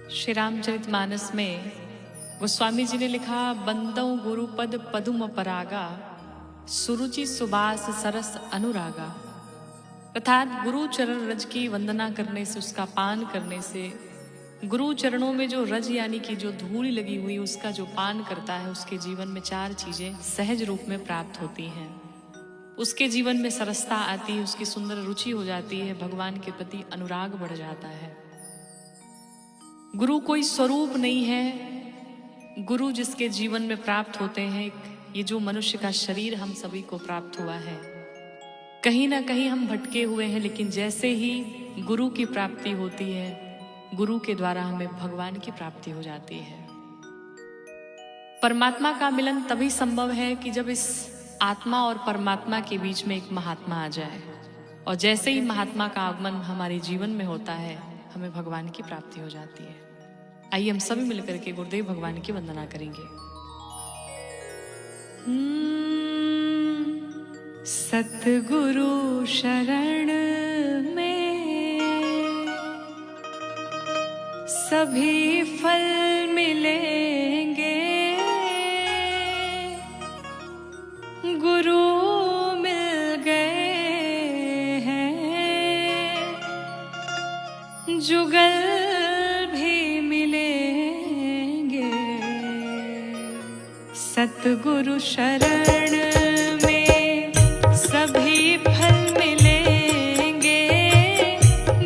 श्री रामचरितमानस में गोस्वामी जी ने लिखा, बंदौ गुरुपद पदुम परागा, सुरुचि सुबास सरस अनुरागा। अर्थात गुरु चरण रज की वंदना करने से, उसका पान करने से, गुरु चरणों में जो रज यानी कि जो धूल लगी हुई उसका जो पान करता है, उसके जीवन में 4 चीजें सहज रूप में प्राप्त होती हैं। उसके जीवन में सरसता आती है, उसकी सुंदर रुचि हो जाती है, भगवान के प्रति अनुराग बढ़ जाता है। गुरु कोई स्वरूप नहीं है, गुरु जिसके जीवन में प्राप्त होते हैं, ये जो मनुष्य का शरीर हम सभी को प्राप्त हुआ है, कहीं ना कहीं हम भटके हुए हैं, लेकिन जैसे ही गुरु की प्राप्ति होती है, गुरु के द्वारा हमें भगवान की प्राप्ति हो जाती है। परमात्मा का मिलन तभी संभव है कि जब इस आत्मा और परमात्मा के बीच में एक महात्मा आ जाए, और जैसे ही महात्मा का आगमन हमारे जीवन में होता है, हमें भगवान की प्राप्ति हो जाती है। आइए हम सभी मिलकर के गुरुदेव भगवान की वंदना करेंगे। सतगुरु शरण में सभी फल मिलेंगे, गुरु मिल गए हैं, जुगल भी मिलेंगे। सतगुरु शरण में सभी फल मिलेंगे,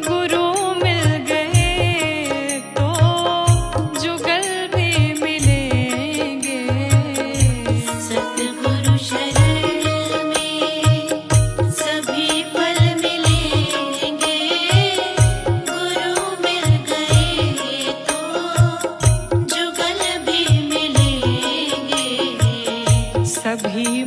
गुरु मिल गए तो जुगल भी मिलेंगे। सतगुरु शरण में सभी फल मिलेंगे, गुरु मिल गए तो जुगल भी मिलेंगे। सभी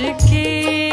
के